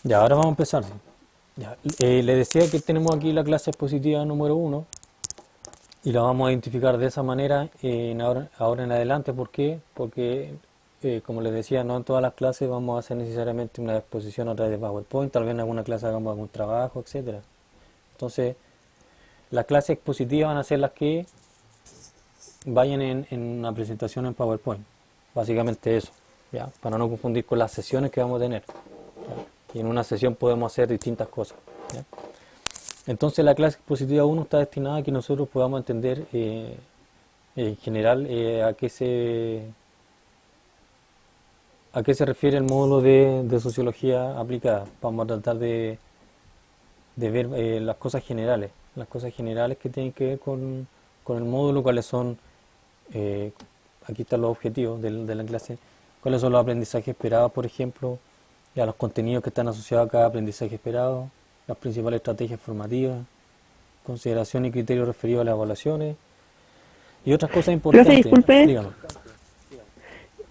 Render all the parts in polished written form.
Ya, ahora vamos a empezar. Sí. Ya, le decía que tenemos aquí la clase expositiva número uno y la vamos a identificar de esa manera ahora en adelante. ¿Por qué? Porque, como les decía, no en todas las clases vamos a hacer necesariamente una exposición a través de PowerPoint, tal vez en alguna clase hagamos algún trabajo, etcétera. Entonces, las clases expositivas van a ser las que vayan en una presentación en PowerPoint. Básicamente eso, ¿ya? Para no confundir con las sesiones que vamos a tener. ¿Ya? Y en una sesión podemos hacer distintas cosas. ¿Ya? Entonces la clase expositiva uno está destinada a que nosotros podamos entender en general a qué se refiere el módulo de sociología aplicada. Vamos a tratar de ver las cosas generales que tienen que ver con el módulo, cuáles son, eh, aquí están los objetivos de la clase, cuáles son los aprendizajes esperados, por ejemplo, ya los contenidos que están asociados a cada aprendizaje esperado, las principales estrategias formativas, consideración y criterios referidos a las evaluaciones y otras cosas Profe, importantes. disculpe, Dígame.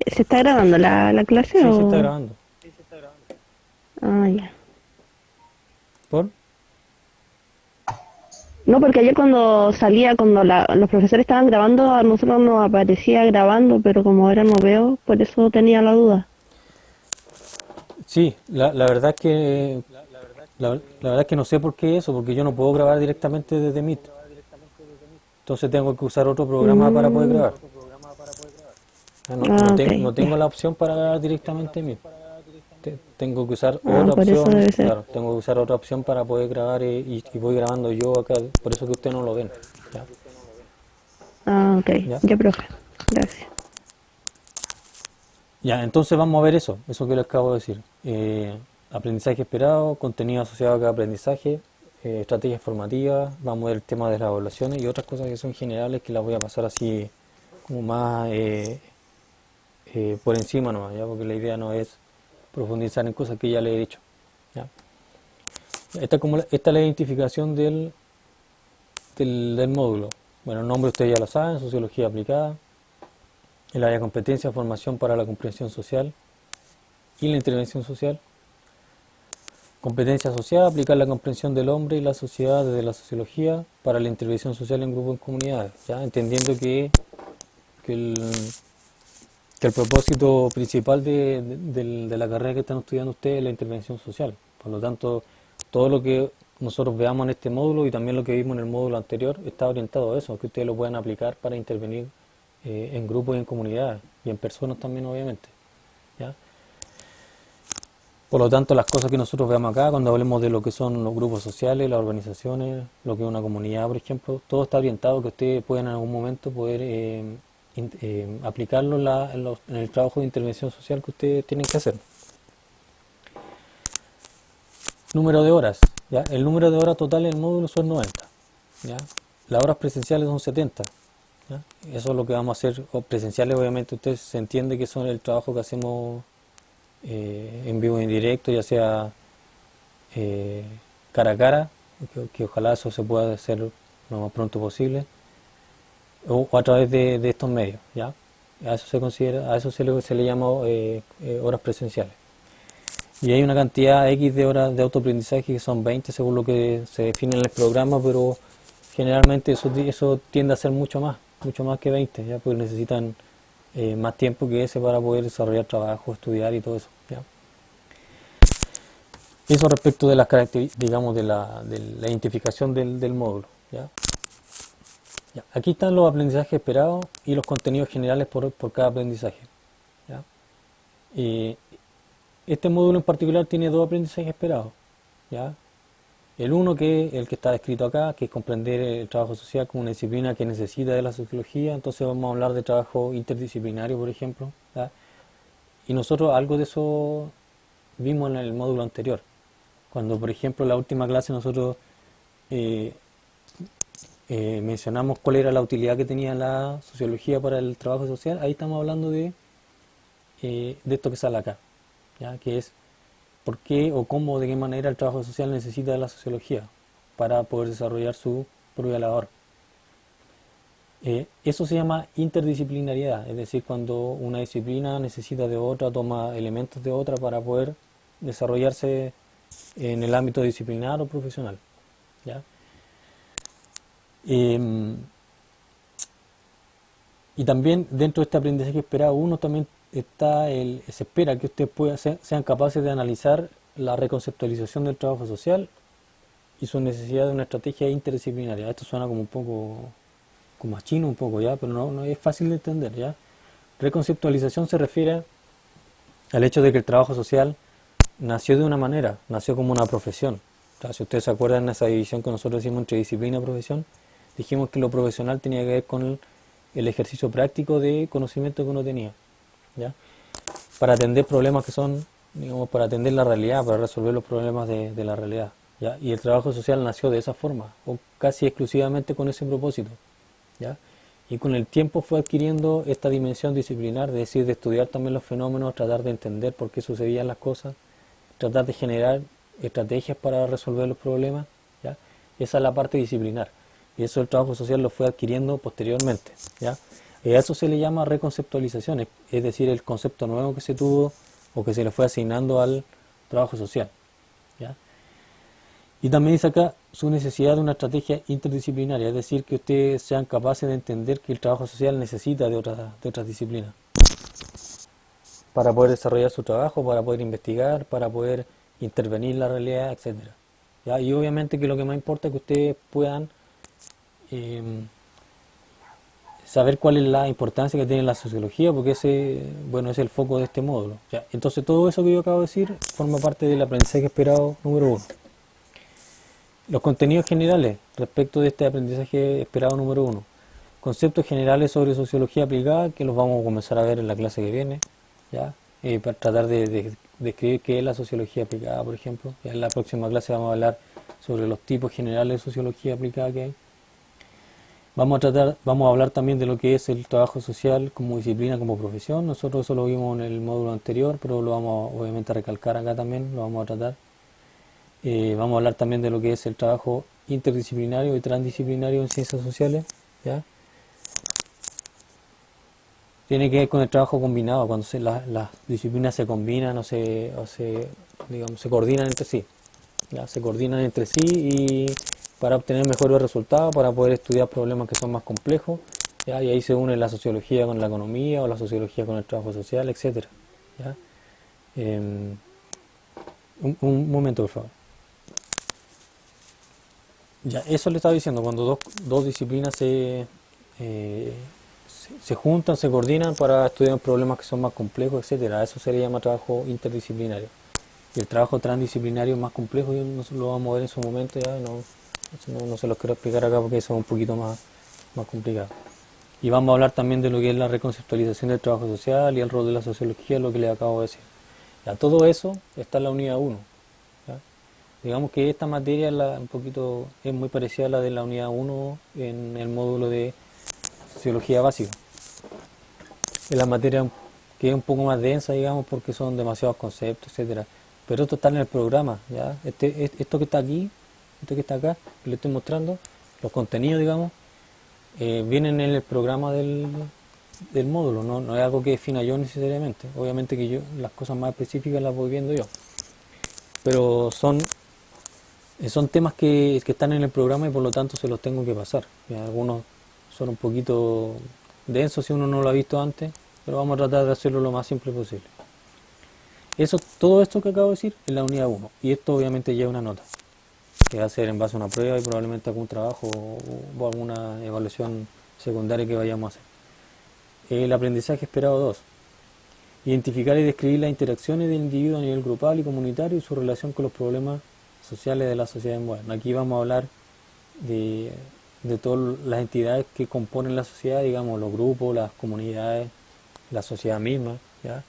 ¿se está grabando la clase Sí, se está o...? grabando. Ah, ya. ¿Por? No, porque ayer cuando salía, cuando los profesores estaban grabando, a nosotros nos aparecía grabando, pero como ahora no veo, por eso tenía la duda. Sí, la verdad es que la verdad es que no sé por qué eso, porque yo no puedo grabar directamente desde Meet. Entonces tengo que usar otro programa para poder Mm, grabar. ah, ok, No tengo ya. la opción para grabar directamente en Meet. Tengo que usar Ah, otra por eso opción, debe ser. claro, tengo que usar otra opción para poder grabar y voy grabando yo acá, por eso que ustedes no lo ven. ¿Ya? Ah, ok, ¿Ya? ya, profe. Gracias. Ya, entonces vamos a ver eso que les acabo de decir. Aprendizaje esperado, contenido asociado a cada aprendizaje, estrategias formativas, vamos a ver el tema de las evaluaciones y otras cosas que son generales que las voy a pasar así como más por encima nomás, ¿ya? Porque la idea no es profundizar en cosas que ya le he dicho. ¿Ya? Esta es la identificación del módulo. Bueno, el nombre ustedes ya lo saben, sociología aplicada, el área de competencia, formación para la comprensión social y la intervención social. Competencia social, aplicar la comprensión del hombre y la sociedad desde la sociología para la intervención social en grupos y en comunidades, ¿ya? Entendiendo que el, que el propósito principal de la carrera que están estudiando ustedes es la intervención social. Por lo tanto, todo lo que nosotros veamos en este módulo y también lo que vimos en el módulo anterior está orientado a eso, que ustedes lo puedan aplicar para intervenir en grupos y en comunidades y en personas también, obviamente. ¿Ya? Por lo tanto, las cosas que nosotros veamos acá, cuando hablemos de lo que son los grupos sociales, las organizaciones, lo que es una comunidad, por ejemplo, todo está orientado a que ustedes puedan en algún momento poder aplicarlo en el trabajo de intervención social que ustedes tienen que hacer. Número de horas. ¿Ya? El número de horas total en el módulo son 90. ¿Ya? Las horas presenciales son 70. ¿Ya? Eso es lo que vamos a hacer. Presenciales, obviamente, ustedes se entiende que son el trabajo que hacemos en vivo y en directo, ya sea eh, cara a cara, que ojalá eso se pueda hacer lo más pronto posible, o a través de estos medios, ¿ya? A eso se considera, a eso se le llama horas presenciales. Y hay una cantidad X de horas de autoaprendizaje que son 20 según lo que se define en el programa, pero generalmente eso tiende a ser mucho más que 20, ¿ya? Porque necesitan más tiempo que ese para poder desarrollar trabajo, estudiar y todo eso, ¿ya? Eso respecto de las características, digamos, de la identificación del módulo. ¿Ya? Ya. Aquí están los aprendizajes esperados y los contenidos generales por cada aprendizaje. ¿Ya? Y este módulo en particular tiene dos aprendizajes esperados. ¿Ya? El uno, que es el que está descrito acá, que es comprender el trabajo social como una disciplina que necesita de la sociología. Entonces vamos a hablar de trabajo interdisciplinario, por ejemplo. ¿Ya? Y nosotros algo de eso vimos en el módulo anterior. Cuando, por ejemplo, en la última clase nosotros eh, mencionamos cuál era la utilidad que tenía la sociología para el trabajo social, ahí estamos hablando de esto que sale acá, ¿ya? Que es por qué o cómo, de qué manera el trabajo social necesita de la sociología para poder desarrollar su propia labor. Eso se llama interdisciplinariedad, es decir, cuando una disciplina necesita de otra, toma elementos de otra para poder desarrollarse en el ámbito disciplinar o profesional, ¿ya? Em, y también dentro de este aprendizaje esperado uno también se espera que ustedes sean capaces de analizar la reconceptualización del trabajo social y su necesidad de una estrategia interdisciplinaria. Esto suena como un poco, como a chino un poco, ¿ya? Pero no es fácil de entender, ¿ya? Reconceptualización se refiere al hecho de que el trabajo social nació de una manera, nació como una profesión. O sea, si ustedes se acuerdan de esa división que nosotros hicimos entre disciplina y profesión, dijimos que lo profesional tenía que ver con el ejercicio práctico de conocimiento que uno tenía, ¿ya? Para atender problemas que son, digamos, para atender la realidad, para resolver los problemas de la realidad, ¿ya? Y el trabajo social nació de esa forma, o casi exclusivamente con ese propósito, ¿ya? Y con el tiempo fue adquiriendo esta dimensión disciplinar, es decir, de estudiar también los fenómenos, tratar de entender por qué sucedían las cosas, tratar de generar estrategias para resolver los problemas, ¿ya? Esa es la parte disciplinar. Y eso el trabajo social lo fue adquiriendo posteriormente, ¿ya? Y a eso se le llama reconceptualización, es decir, el concepto nuevo que se tuvo o que se le fue asignando al trabajo social, ¿ya? Y también dice acá su necesidad de una estrategia interdisciplinaria, es decir, que ustedes sean capaces de entender que el trabajo social necesita de otras disciplinas para poder desarrollar su trabajo, para poder investigar, para poder intervenir en la realidad, etcétera. ¿Ya? Y obviamente que lo que más importa es que ustedes puedan eh, saber cuál es la importancia que tiene la sociología, porque ese, bueno, es el foco de este módulo. ¿Ya? Entonces todo eso que yo acabo de decir forma parte del aprendizaje esperado número 1. Los contenidos generales respecto de este aprendizaje esperado número 1. Conceptos generales sobre sociología aplicada, que los vamos a comenzar a ver en la clase que viene, ¿ya? Para tratar de describir qué es la sociología aplicada, por ejemplo. Ya en la próxima clase vamos a hablar sobre los tipos generales de sociología aplicada que hay. Vamos a hablar también de lo que es el trabajo social como disciplina, como profesión. Nosotros eso lo vimos en el módulo anterior, pero lo vamos obviamente a recalcar acá también, lo vamos a tratar. Vamos a hablar también de lo que es el trabajo interdisciplinario y transdisciplinario en ciencias sociales, ¿ya? Tiene que ver con el trabajo combinado, cuando las disciplinas se combinan digamos, se coordinan entre sí, ¿ya? Se coordinan entre sí y para obtener mejores resultados, para poder estudiar problemas que son más complejos, ¿ya? Y ahí se une la sociología con la economía o la sociología con el trabajo social, etcétera, ¿ya? Un momento, por favor. Ya, eso le estaba diciendo, cuando dos disciplinas se juntan, se coordinan para estudiar problemas que son más complejos, etcétera. Eso se le llama trabajo interdisciplinario. Y el trabajo transdisciplinario es más complejo, y lo vamos a ver en su momento, ya no se los quiero explicar acá porque eso es un poquito más complicado. Y vamos a hablar también de lo que es la reconceptualización del trabajo social y el rol de la sociología, lo que les acabo de decir. Ya, todo eso está en la unidad 1. Digamos que esta materia es muy parecida a la de la unidad 1 en el módulo de sociología básica. Es la materia que es un poco más densa, digamos, porque son demasiados conceptos, etcétera. Pero esto está en el programa, ¿ya? Esto que está aquí, esto que está acá, que le estoy mostrando, los contenidos, digamos, vienen en el programa del módulo, no es algo que defina yo necesariamente. Obviamente que las cosas más específicas las voy viendo yo. Pero son temas que están en el programa y por lo tanto se los tengo que pasar. ¿Ya? Algunos son un poquito densos si uno no lo ha visto antes, pero vamos a tratar de hacerlo lo más simple posible. Todo esto que acabo de decir es la unidad 1 y esto obviamente lleva una nota que va a ser en base a una prueba y probablemente algún trabajo o alguna evaluación secundaria que vayamos a hacer. El aprendizaje esperado 2. Identificar y describir las interacciones del individuo a nivel grupal y comunitario y su relación con los problemas sociales de la sociedad moderna. Aquí vamos a hablar de todas las entidades que componen la sociedad, digamos, los grupos, las comunidades, la sociedad misma, ¿ya?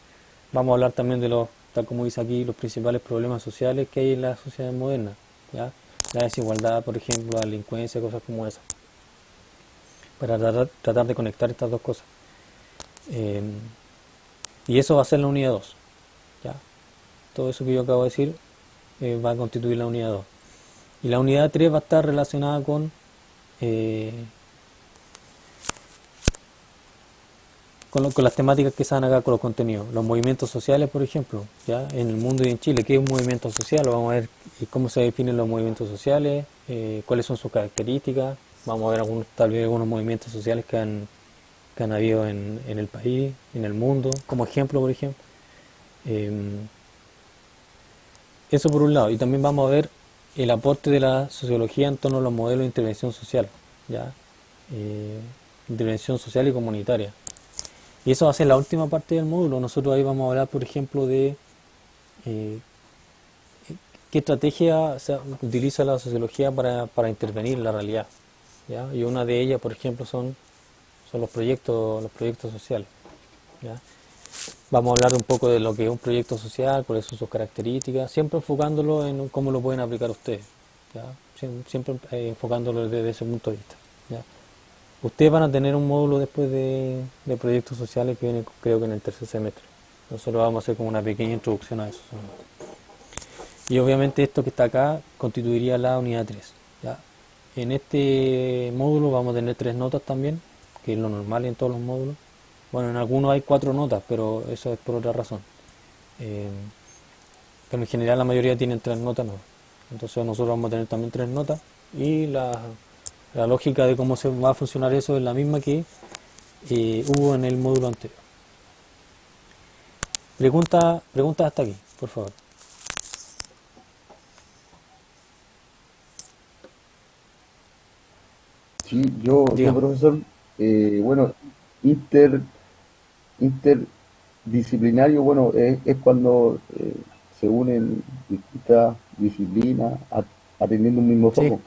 Vamos a hablar también tal como dice aquí, los principales problemas sociales que hay en la sociedad moderna, ¿ya? La desigualdad, por ejemplo, la delincuencia, cosas como esas, para tratar de conectar estas dos cosas. Y eso va a ser la unidad 2, ¿ya? Todo eso que yo acabo de decir va a constituir la unidad 2. Y la unidad 3 va a estar relacionada con con las temáticas que se dan acá con los contenidos. Los movimientos sociales, por ejemplo, ya en el mundo y en Chile, ¿qué es un movimiento social? Vamos a ver cómo se definen los movimientos sociales, cuáles son sus características. Vamos a ver tal vez algunos movimientos sociales que han habido en el país, en el mundo, como ejemplo, por ejemplo. Eh, Eso por un lado. Y también vamos a ver el aporte de la sociología en torno a los modelos de intervención social, ¿ya? Eh, Intervención social y comunitaria. Y eso va a ser la última parte del módulo. Nosotros ahí vamos a hablar, por ejemplo, de eh, qué estrategia utiliza la sociología para intervenir en la realidad, ¿ya? Y una de ellas, por ejemplo, son los proyectos sociales, ¿ya? Vamos a hablar un poco de lo que es un proyecto social, cuáles son sus características, siempre enfocándolo en cómo lo pueden aplicar ustedes, ¿ya? Siempre enfocándolo desde ese punto de vista, ¿ya? Ustedes van a tener un módulo después de proyectos sociales que viene creo que en el tercer semestre. Nosotros vamos a hacer como una pequeña introducción a eso solamente. Y obviamente esto que está acá constituiría la unidad 3, ¿ya? En este módulo vamos a tener 3 notas también, que es lo normal en todos los módulos. Bueno, en algunos hay 4 notas, pero eso es por otra razón. Eh, pero en general la mayoría tienen 3 notas, no. Entonces nosotros vamos a tener también 3 notas y la lógica de cómo se va a funcionar eso es la misma que hubo en el módulo anterior. Preguntas hasta aquí, por favor. Sí, yo Dígame. profesor, bueno, inter, interdisciplinario, bueno, es cuando se unen distintas disciplinas atendiendo un mismo Sí, foco.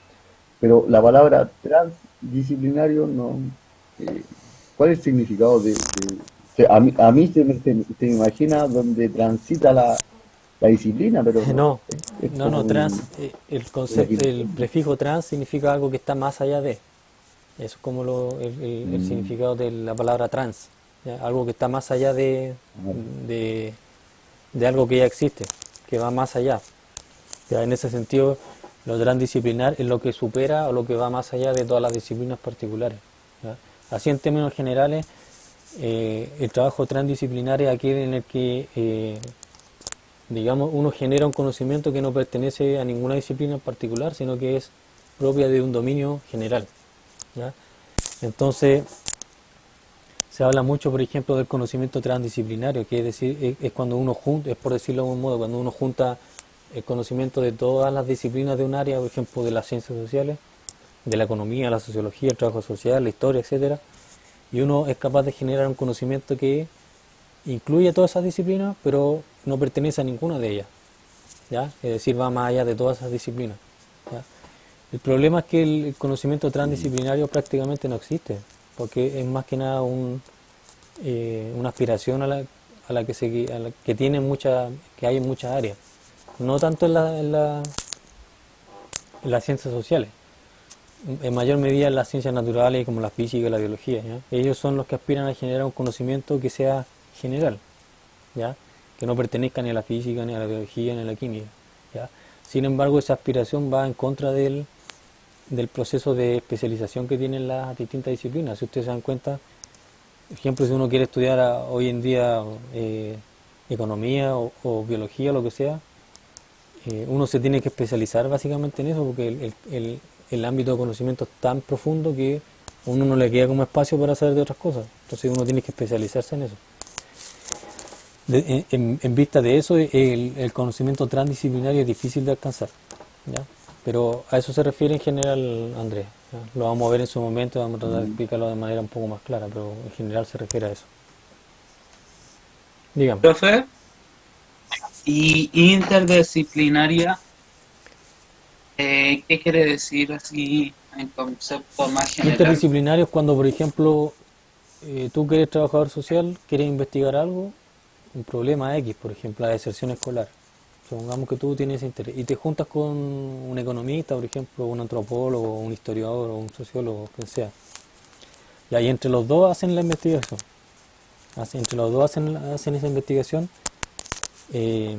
Pero la palabra transdisciplinario no, eh, ¿cuál es el significado a mí se me imagina donde transita la disciplina, pero no, no, es no, como trans, el una concepto, el imaginación. prefijo trans significa algo que está más allá de. Eso es como el Mm, significado de la palabra trans, ¿ya? Algo que está más allá ah, de, de algo que ya existe, que va más allá. Ya en ese sentido, lo transdisciplinar es lo que supera o lo que va más allá de todas las disciplinas particulares, ¿ya? Así en términos generales, el trabajo transdisciplinar es aquel en el que, digamos, uno genera un conocimiento que no pertenece a ninguna disciplina en particular, sino que es propia de un dominio general, ¿ya? Entonces, se habla mucho, por ejemplo, del conocimiento transdisciplinario, que es decir, es cuando uno junta, es por decirlo de algún modo, cuando uno junta el conocimiento de todas las disciplinas de un área, por ejemplo, de las ciencias sociales, de la economía, la sociología, el trabajo social, la historia, etcétera, y uno es capaz de generar un conocimiento que incluye todas esas disciplinas, pero no pertenece a ninguna de ellas, ¿ya? Es decir, va más allá de todas esas disciplinas, ¿ya? El problema es que el conocimiento mm, transdisciplinario prácticamente no existe, porque es más que nada una aspiración a la que a la que tiene que hay en muchas áreas, no tanto en las ciencias sociales, en mayor medida en las ciencias naturales como la física y la biología, ¿ya? Ellos son los que aspiran a generar un conocimiento que sea general, ¿ya? Que no pertenezca ni a la física, ni a la biología, ni a la química, ¿ya? Sin embargo, esa aspiración va en contra del proceso de especialización que tienen las distintas disciplinas. Si ustedes se dan cuenta, por ejemplo, si uno quiere estudiar hoy en día economía o biología, lo que sea, uno se tiene que especializar básicamente en eso porque el ámbito de conocimiento es tan profundo que a uno no le queda como espacio para saber de otras cosas. Entonces uno tiene que especializarse en eso. En vista de eso, el conocimiento transdisciplinario es difícil de alcanzar, ¿ya? Pero a eso se refiere en general, Andrés, ¿ya? Lo vamos a ver en su momento, vamos a tratar de mm. explicarlo de manera un poco más clara, pero en general se refiere a eso. Dígame. Profe, y interdisciplinaria, ¿qué quiere decir así en concepto más general? Interdisciplinario es cuando, por ejemplo, tú que eres trabajador social, quieres investigar algo, un problema X, por ejemplo, la deserción escolar. Supongamos que tú tienes ese interés y te juntas con un economista, por ejemplo, un antropólogo, un historiador o un sociólogo, quien sea. Y ahí entre los dos hacen la investigación. Entre los dos hacen esa investigación eh,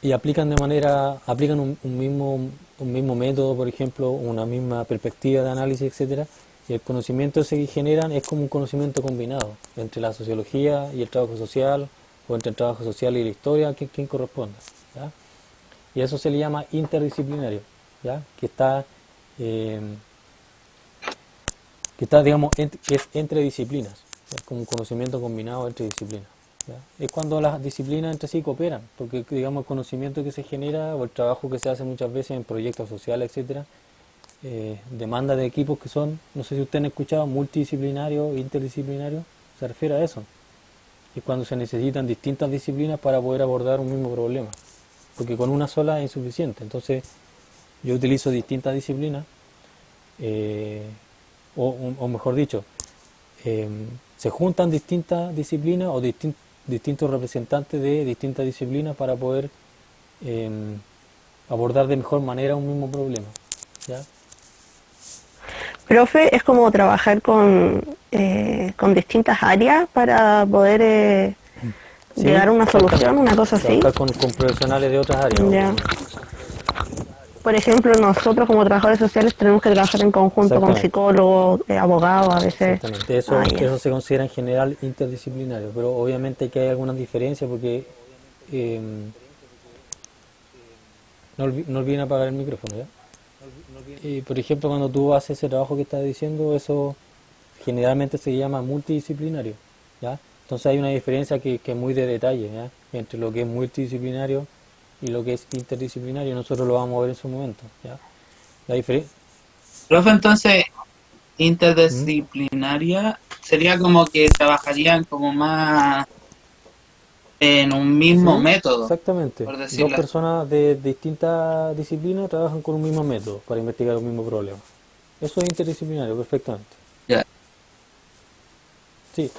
y aplican un mismo método, por ejemplo, una misma perspectiva de análisis, etcétera, Y el conocimiento ese que generan es como un conocimiento combinado entre la sociología y el trabajo social, o entre el trabajo social y la historia, quien corresponda, ¿ya? Y eso se le llama interdisciplinario, ¿ya? Eh, digamos, es entre disciplinas, es como un conocimiento combinado entre disciplinas, ¿ya? Es cuando las disciplinas entre sí cooperan, porque digamos el conocimiento que se genera o el trabajo que se hace muchas veces en proyectos sociales, etcétera, demanda de equipos que son, no sé si ustedes han escuchado, multidisciplinarios, interdisciplinarios, se refiere a eso. Es cuando se necesitan distintas disciplinas para poder abordar un mismo problema, porque con una sola es insuficiente. Entonces yo utilizo distintas disciplinas, eh, o mejor dicho, eh, se juntan distintas disciplinas o distintos representantes de distintas disciplinas para poder eh, abordar de mejor manera un mismo problema, ¿ya? Profe, es como trabajar con distintas áreas para poder llegar Sí, a una solución, exactamente. una cosa así. Trabajar con profesionales de otras áreas, Ya. obviamente. Por ejemplo, nosotros como trabajadores sociales tenemos que trabajar en conjunto con Exactamente. psicólogos, abogados, a veces. Exactamente, Ah, ya. eso se considera en general interdisciplinario, pero obviamente que hay algunas diferencias porque eh, no olviden apagar el micrófono, ¿ya? Por ejemplo, cuando tú haces ese trabajo que estás diciendo, eso generalmente se llama multidisciplinario, ¿ya? Entonces hay una diferencia que es muy de detalle, ¿ya? Entre lo que es multidisciplinario y lo que es interdisciplinario. Nosotros lo vamos a ver en su momento, ¿ya? La diferencia... Profe, entonces, interdisciplinaria sería como que trabajarían como más en un mismo Sí, método, exactamente. por Dos decirlo así. personas de distintas disciplinas trabajan con un mismo método para investigar un mismo problema. Eso es interdisciplinario, perfectamente. Ya. Sí,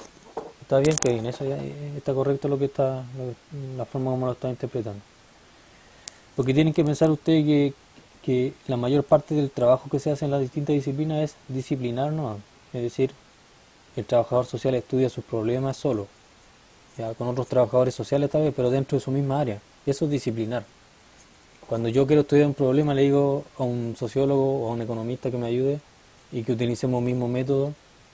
está bien, Kevin, eso ya está correcto la forma como lo está interpretando. Porque tienen que pensar ustedes que la mayor parte del trabajo que se hace en las distintas disciplinas es disciplinar, ¿no? Es decir, el trabajador social estudia sus problemas solo, ya con otros trabajadores sociales tal vez, pero dentro de su misma área. Eso es disciplinar. Cuando yo quiero estudiar un problema, le digo a un sociólogo o a un economista que me ayude y que utilicemos el mismo método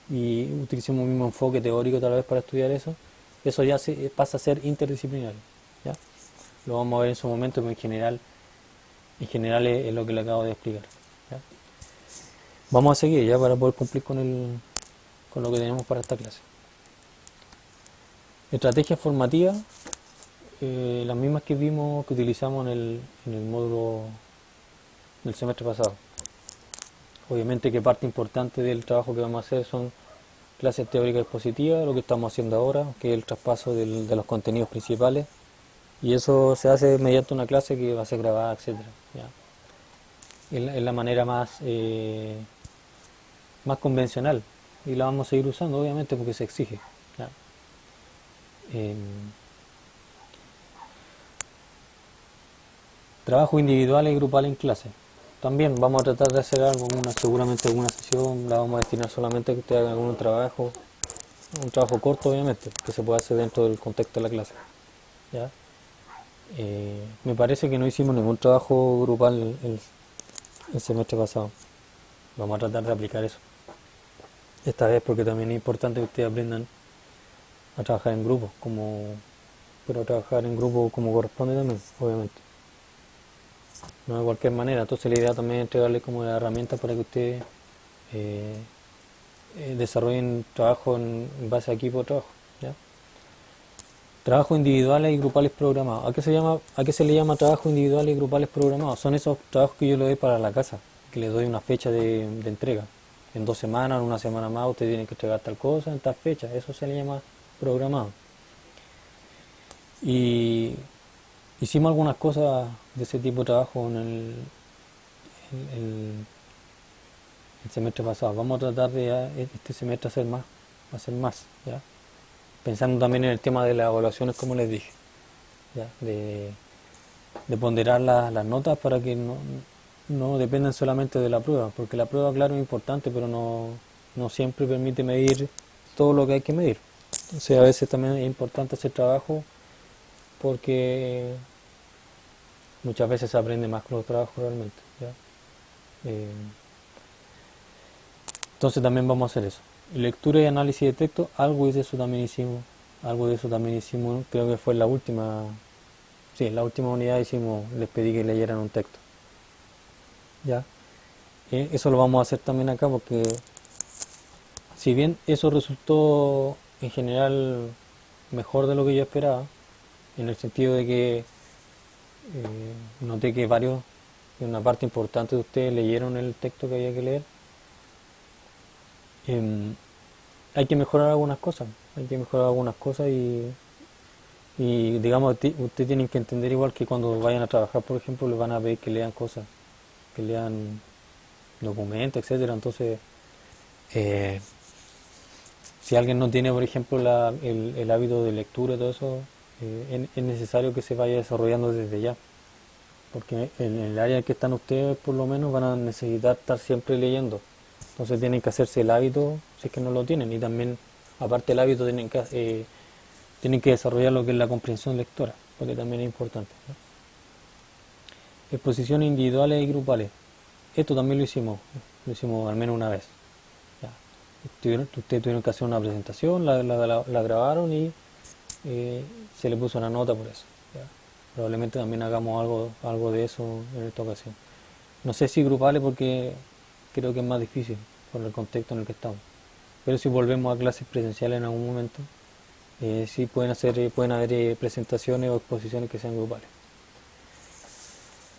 y utilicemos el mismo enfoque teórico tal vez para estudiar eso. Eso ya pasa a ser interdisciplinario, ¿ya? Lo vamos a ver en su momento, pero en general es lo que le acabo de explicar, ¿ya? Vamos a seguir ya para poder cumplir con lo que tenemos para esta clase. Estrategias formativas, las mismas que vimos, que utilizamos en el módulo del semestre pasado. Obviamente que parte importante del trabajo que vamos a hacer son clases teóricas expositivas, lo que estamos haciendo ahora, que es el traspaso de los contenidos principales, y eso se hace mediante una clase que va a ser grabada, etcétera, ¿ya? Es la manera más convencional, y la vamos a seguir usando obviamente porque se exige, ¿ya? Eh, Trabajo individual y grupal en clase. También vamos a tratar de hacer algo, seguramente alguna sesión la vamos a destinar solamente a que ustedes hagan algún trabajo, un trabajo corto obviamente, que se pueda hacer dentro del contexto de la clase, ¿ya? Me parece que no hicimos ningún trabajo grupal el semestre pasado. Vamos a tratar de aplicar eso esta vez porque también es importante que ustedes aprendan a trabajar en grupo, pero a trabajar en grupo como corresponde también, obviamente. No de cualquier manera. Entonces la idea también es entregarles como la herramienta para que ustedes eh, desarrollen trabajo en base a equipo de trabajo, ¿ya? Trabajos individuales y grupales programados. ¿A qué se le llama trabajo individual y grupales programados? Son esos trabajos que yo le doy para la casa, que le doy una fecha de entrega. En 2 semanas, en una semana más, usted tiene que entregar tal cosa en tal fecha. Eso se le llama programado. Y hicimos algunas cosas de ese tipo de trabajo en el- el semestre pasado. Vamos a tratar de este semestre hacer más, ¿ya? Pensando también en el tema de las evaluaciones, como les dije, ¿ya? De ponderar las notas para que no dependan solamente de la prueba, porque la prueba, claro, es importante, pero no siempre permite medir todo lo que hay que medir. Entonces, a veces también es importante hacer trabajo porque muchas veces se aprende más con los trabajos realmente, ¿ya? Eh, Entonces también vamos a hacer eso. Lectura y análisis de texto, algo de eso también hicimos. Algo de eso también hicimos, creo que fue en la última, sí, en la última unidad hicimos, les pedí que leyeran un texto. ¿Ya? Eso lo vamos a hacer también acá porque si bien eso resultó en general mejor de lo que yo esperaba, en el sentido de que noté que una parte importante de ustedes leyeron el texto que había que leer, hay que mejorar algunas cosas, y digamos, ustedes tienen que entender igual que cuando vayan a trabajar, por ejemplo, les van a pedir que lean cosas, que lean documentos, etcétera. Entonces, si alguien no tiene, por ejemplo, el hábito de lectura y todo eso, es necesario que se vaya desarrollando desde ya, porque en el área en que están ustedes, por lo menos, van a necesitar estar siempre leyendo. Entonces tienen que hacerse el hábito, si es que no lo tienen, y también, aparte del hábito, tienen que desarrollar lo que es la comprensión lectora, porque también es importante, ¿no? Exposiciones individuales y grupales. Esto también lo hicimos al menos una vez. Ya. Ustedes tuvieron que hacer una presentación, la grabaron y se le puso una nota por eso. Ya. Probablemente también hagamos algo de eso en esta ocasión. No sé si grupales porque creo que es más difícil por el contexto en el que estamos. Pero si volvemos a clases presenciales en algún momento, sí pueden haber presentaciones o exposiciones que sean grupales.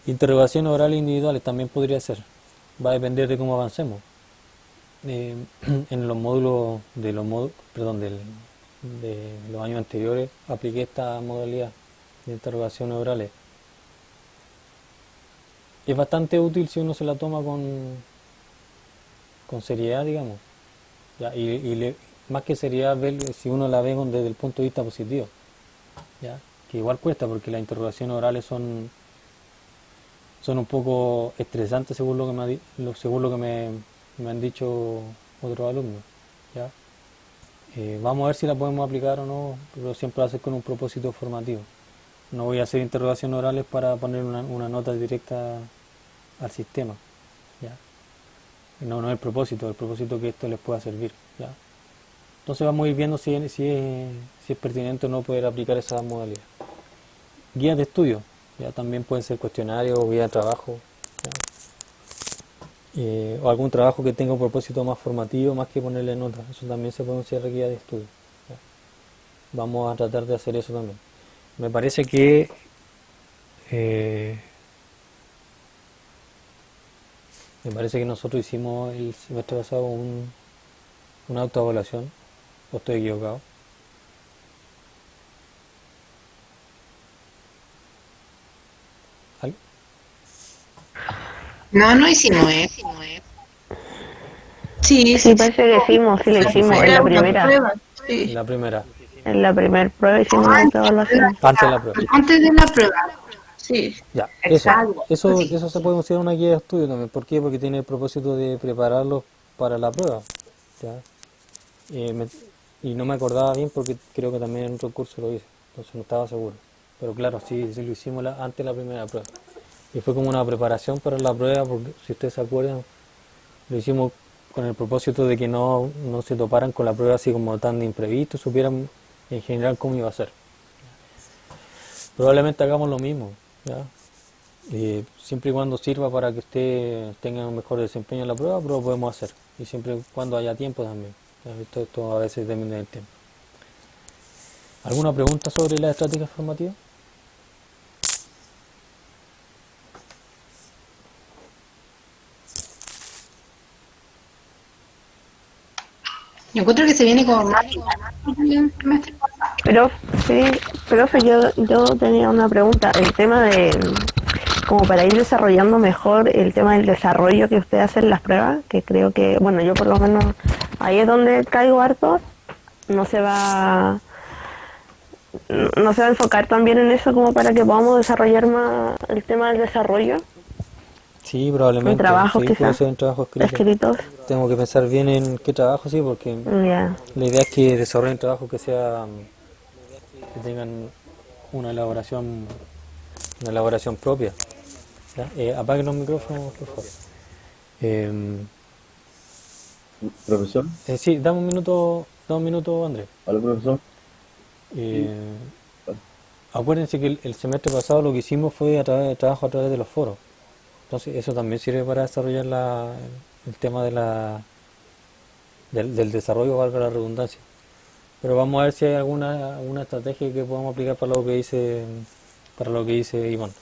Interrogaciones orales individuales también podría ser. Va a depender de cómo avancemos. En los módulos de los años anteriores apliqué esta modalidad de interrogaciones orales. Es bastante útil si uno se la toma con seriedad, digamos. ¿Ya? Más que seriedad, si uno la ve desde el punto de vista positivo. ¿Ya? Que igual cuesta porque las interrogaciones orales son un poco estresantes según lo que me han dicho otros alumnos. ¿Ya? Vamos a ver si la podemos aplicar o no, pero siempre va a ser con un propósito formativo. No voy a hacer interrogaciones orales para poner una nota directa al sistema. ¿Ya? No es el propósito que esto les pueda servir. ¿Ya? Entonces vamos a ir viendo si es pertinente o no poder aplicar esa modalidad. Guías de estudio, ya también pueden ser cuestionarios o guías de trabajo, o algún trabajo que tenga un propósito más formativo, más que ponerle notas. Eso también se puede considerar guía de estudio. ¿Ya? Vamos a tratar de hacer eso también. Me parece que nosotros hicimos el semestre pasado una autoevaluación, o estoy equivocado. ¿Al- No hicimos, ¿eh? Sí, Sí, parece que hicimos, sí lo Sí, sí, hicimos, sí. en la Una primera. prueba, sí. La primera, En la primera prueba hicimos una autoevaluación. antes de la prueba. Antes de la prueba, sí. Ya, Exacto. eso Sí. se puede considerar una guía de estudio también. ¿Por qué? Porque tiene el propósito de prepararlos para la prueba. ¿Ya? Y no me acordaba bien porque creo que también en otro curso lo hice, entonces no estaba seguro. Pero claro, sí lo hicimos antes de la primera prueba. Y fue como una preparación para la prueba, porque si ustedes se acuerdan, lo hicimos con el propósito de que no se toparan con la prueba así como tan de imprevisto, supieran en general cómo iba a ser. Probablemente hagamos lo mismo, ¿ya? Siempre y cuando sirva para que ustedes tengan un mejor desempeño en la prueba, pero lo podemos hacer. Y siempre y cuando haya tiempo también. ¿Ya? Esto a veces depende del tiempo. ¿Alguna pregunta sobre las estrategias formativas? Yo encuentro que se viene como más el semestre pasado. Pero, sí, profe, yo tenía una pregunta. El tema de, como para ir desarrollando mejor el tema del desarrollo que usted hace en las pruebas, que creo que, bueno, yo por lo menos ahí es donde caigo harto, no se va a enfocar también en eso como para que podamos desarrollar más el tema del desarrollo Sí, en probablemente. trabajos Sí, puede quizás ser en trabajo escrito. escritos. Tengo que pensar bien en qué trabajo, sí, porque Ya. la idea es que desarrollen trabajos que tengan una elaboración propia. ¿Ya? Apaguen los micrófonos, por favor. Profesor, Sí, dame un minuto, Andrés. hola profesor. Sí, Eh, Acuérdense que el semestre pasado lo que hicimos fue a través de trabajo a través de los foros. Entonces eso también sirve para desarrollar el tema del desarrollo, valga la redundancia. Pero vamos a ver si hay alguna estrategia que podamos aplicar para lo que dice Iván.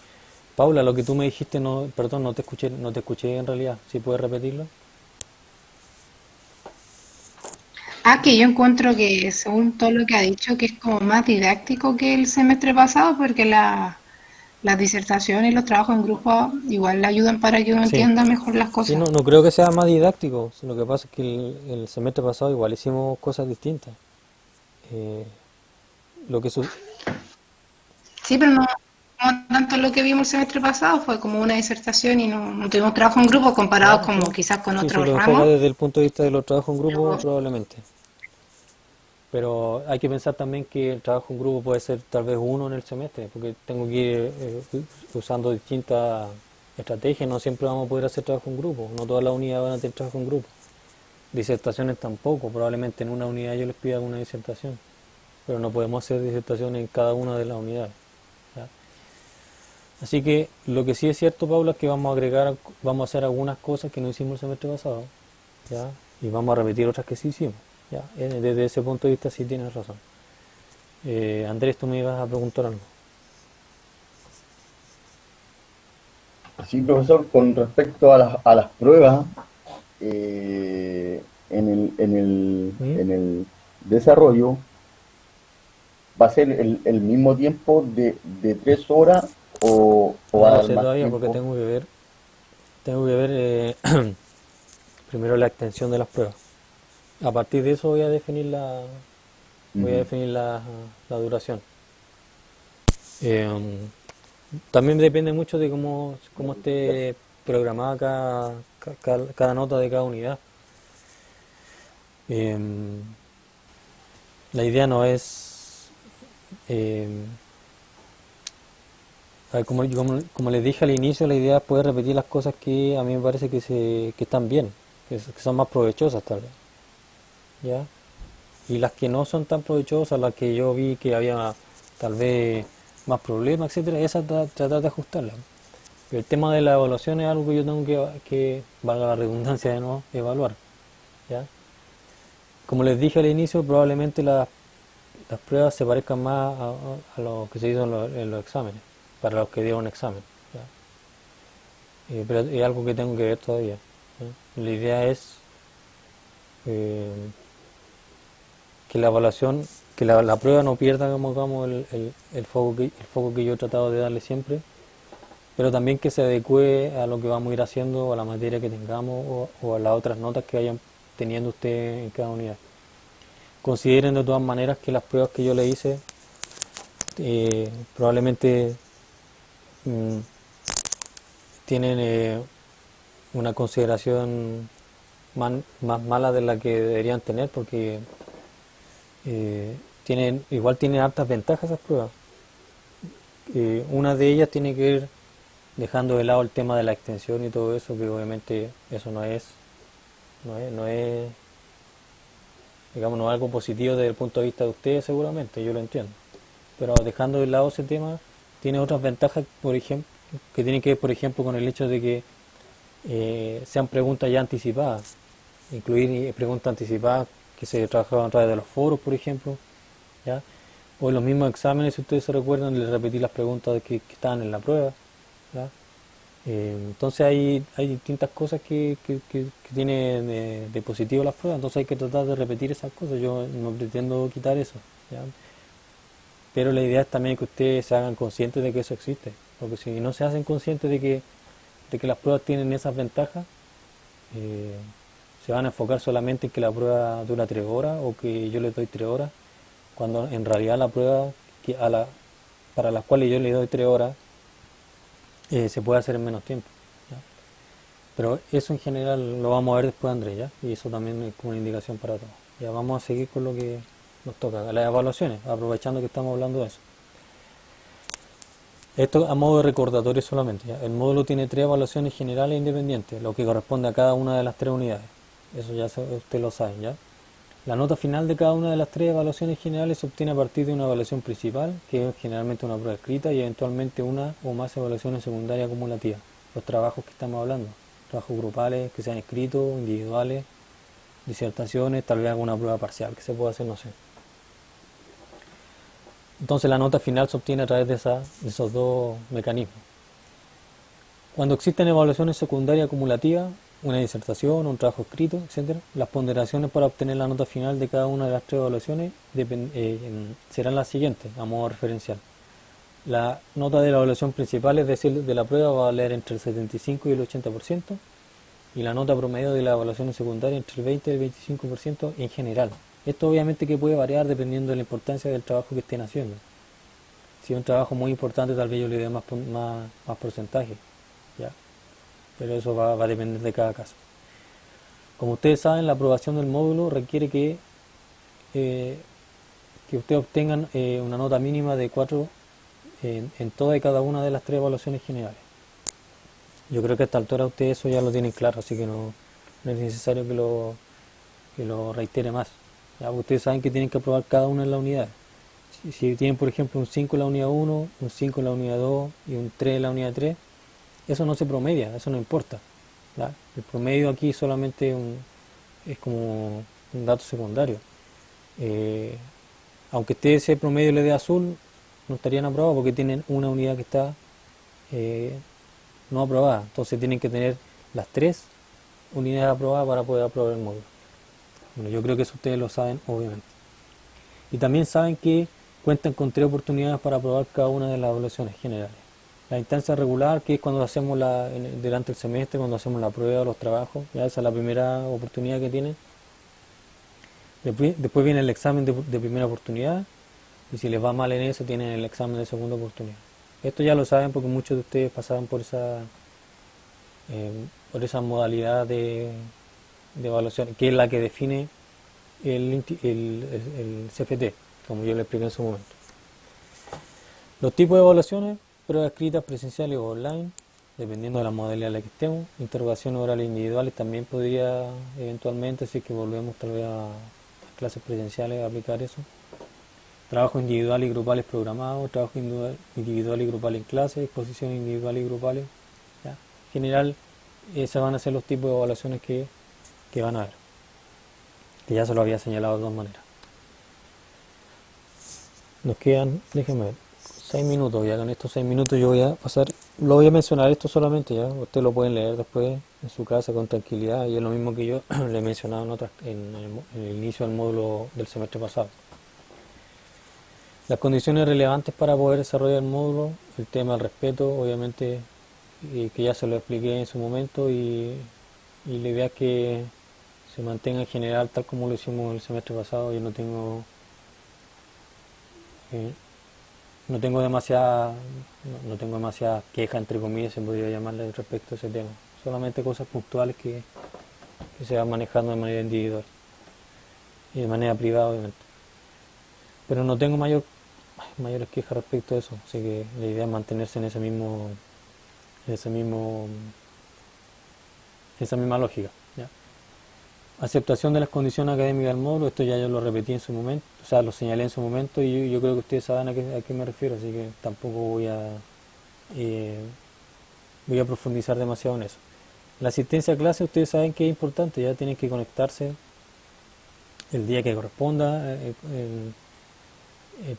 Paula, lo que tú me dijiste, no, perdón, no te escuché en realidad. ¿Si puedes repetirlo? Ah, que yo encuentro que según todo lo que ha dicho, que es como más didáctico que el semestre pasado, porque las disertaciones y los trabajos en grupo igual le ayudan para que uno Sí. entienda mejor las Sí, cosas. no creo que sea más didáctico. Lo que pasa es que el semestre pasado igual hicimos cosas distintas. Eh, lo que su- Sí, pero no tanto lo que vimos el semestre pasado, fue como una disertación y no tuvimos trabajo en grupo comparados Ya, como sí. quizás con Sí, si otros lo enfocas ramos. desde el punto de vista de los trabajos en grupo, Pero probablemente. Pero hay que pensar también que el trabajo en grupo puede ser tal vez uno en el semestre, porque tengo que ir usando distintas estrategias, no siempre vamos a poder hacer trabajo en grupo, no todas las unidades van a tener trabajo en grupo. Disertaciones tampoco, probablemente en una unidad yo les pida una disertación, pero no podemos hacer disertaciones en cada una de las unidades. ¿Ya? Así que lo que sí es cierto, Paula, es que vamos a hacer algunas cosas que no hicimos el semestre pasado, ¿ya? Y vamos a repetir otras que sí hicimos. ¿Ya? Desde ese punto de vista sí tienes razón. Andrés, tú me ibas a preguntar algo. sí, profesor, con respecto a las pruebas, ¿Mm? en el desarrollo, ¿va a ser el mismo tiempo de 3 horas o No va a lo dar sé más todavía porque tiempo? tengo que ver primero la extensión de las pruebas. A partir de eso voy a Ujú. definir la duración. Eh, También depende mucho de cómo esté programada cada nota de cada unidad. Eh, la idea no es, eh, a ver, como les dije al inicio, la idea es poder repetir las cosas que a mí me parece que están bien, que son más provechosas tal vez, ¿ya? Y las que no son tan provechosas, las que yo vi que había tal vez más problemas, etcétera, esas tratar de ajustarlas. El tema de la evaluación es algo que yo tengo valga la redundancia de nuevo, evaluar, ¿ya? Como les dije al inicio, probablemente las pruebas se parezcan más a lo que se hizo en los exámenes, para los que dieron examen, ¿ya? Pero es algo que tengo que ver todavía, ¿ya? La idea es eh, que la evaluación, que la prueba no pierda como el foco que yo he tratado de darle siempre, pero también que se adecue a lo que vamos a ir haciendo, o a la materia que tengamos, o a las otras notas que vayan teniendo usted en cada unidad. Consideren de todas maneras que las pruebas que yo le hice probablemente mm, tienen una consideración más mala de la que deberían tener, porque igual tienen hartas ventajas esas pruebas. Una de ellas tiene que ver dejando de lado el tema de la extensión y todo eso, que obviamente eso no es, digamos, no es algo positivo desde el punto de vista de ustedes seguramente, yo lo entiendo. Pero dejando de lado ese tema, tiene otras ventajas, por ejemplo, que tienen que ver, por ejemplo, con el hecho de que sean preguntas ya anticipadas, incluir preguntas anticipadas que se trabajaban a través de los foros, por ejemplo, ¿ya? O en los mismos exámenes, si ustedes se recuerdan, les repetí las preguntas que estaban en la prueba, ¿ya? Entonces hay distintas cosas que tienen de positivo las pruebas, entonces hay que tratar de repetir esas cosas, yo no pretendo quitar eso, ¿ya? Pero la idea es también que ustedes se hagan conscientes de que eso existe, porque si no se hacen conscientes de que las pruebas tienen esas ventajas, eh, se van a enfocar solamente en que la prueba dura 3 horas o que yo les doy 3 horas, cuando en realidad la prueba para las cuales yo les doy 3 horas se puede hacer en menos tiempo, ¿ya? Pero eso en general lo vamos a ver después, Andrés, ¿ya? Y eso también es como una indicación para todos. Ya vamos a seguir con lo que nos toca, las evaluaciones, aprovechando que estamos hablando de eso. Esto a modo de recordatorio solamente, ¿ya? El módulo tiene 3 evaluaciones generales e independientes, lo que corresponde a cada una de las 3 unidades. eso ya usted lo sabe, ¿ya? La nota final de cada una de las tres evaluaciones generales se obtiene a partir de una evaluación principal, que es generalmente una prueba escrita, y eventualmente una o más evaluaciones secundarias acumulativas. Los trabajos que estamos hablando, trabajos grupales que se han escrito, individuales, disertaciones, tal vez alguna prueba parcial que se pueda hacer, no sé. Entonces la nota final se obtiene a través de esos dos mecanismos. Cuando existen evaluaciones secundarias acumulativas, una disertación, un trabajo escrito, etcétera, las ponderaciones para obtener la nota final de cada una de las tres evaluaciones serán las siguientes, a modo referencial. La nota de la evaluación principal, es decir, de la prueba, va a valer entre el 75 y el 80%, y la nota promedio de las evaluaciones secundarias entre el 20 y el 25% en general. Esto obviamente que puede variar dependiendo de la importancia del trabajo que estén haciendo. Si es un trabajo muy importante, tal vez yo le dé más porcentaje, ¿ya? Pero eso va a depender de cada caso. Como ustedes saben, la aprobación del módulo requiere que ustedes obtengan una nota mínima de 4 en toda y cada una de las tres evaluaciones generales. Yo creo que a esta altura ustedes eso ya lo tienen claro, así que no es necesario que lo reitere más. Ya, ustedes saben que tienen que aprobar cada una de las unidades. Si tienen, por ejemplo, un 5 en la unidad 1, un 5 en la unidad 2 y un 3 en la unidad 3, eso no se promedia, eso no importa, ¿ya? El promedio aquí solamente es como un dato secundario. Aunque esté ese promedio le dé azul, no estarían aprobados porque tienen una unidad que está no aprobada. Entonces tienen que tener las tres unidades aprobadas para poder aprobar el módulo. Bueno, yo creo que eso ustedes lo saben, obviamente. Y también saben que cuentan con 3 oportunidades para aprobar cada una de las evaluaciones generales. La instancia regular, que es cuando hacemos durante el semestre, cuando hacemos la prueba o los trabajos, ya esa es la primera oportunidad que tienen. Después viene el examen de primera oportunidad, y si les va mal en eso, tienen el examen de segunda oportunidad. Esto ya lo saben porque muchos de ustedes pasaron por esa modalidad de evaluación, que es la que define el CFT, como yo le expliqué en su momento. Los tipos de evaluaciones: pruebas escritas, presenciales o online, dependiendo de la modalidad en la que estemos. Interrogaciones orales individuales también podría eventualmente, si es que volvemos tal vez a clases presenciales, a aplicar eso. Trabajos individuales y grupales programados, trabajo individual y grupal en clase, exposiciones individuales y grupales. ¿Ya? En general, esos van a ser los tipos de evaluaciones que van a ver, que ya se lo había señalado de dos maneras. Nos quedan, déjenme ver, 6 minutos. Ya con estos 6 minutos yo voy a pasar, lo voy a mencionar esto solamente, ya ustedes lo pueden leer después en su casa con tranquilidad, y es lo mismo que yo le he mencionado en el inicio del módulo del semestre pasado. Las condiciones relevantes para poder desarrollar el módulo: el tema del respeto, obviamente, que ya se lo expliqué en su momento, y la idea es que se mantenga en general tal como lo hicimos el semestre pasado. Yo no tengo demasiada queja, entre comillas, se podría llamarle, respecto a ese tema. Solamente cosas puntuales que se van manejando de manera individual y de manera privada, obviamente. Pero no tengo mayores quejas respecto a eso, así que la idea es mantenerse en esa misma lógica, ¿ya? Aceptación de las condiciones académicas del módulo: esto ya yo lo repetí en su momento, o sea, lo señalé en su momento, y yo creo que ustedes saben a qué me refiero, así que tampoco voy a profundizar demasiado en eso. La asistencia a clase, ustedes saben que es importante, ya tienen que conectarse el día que corresponda,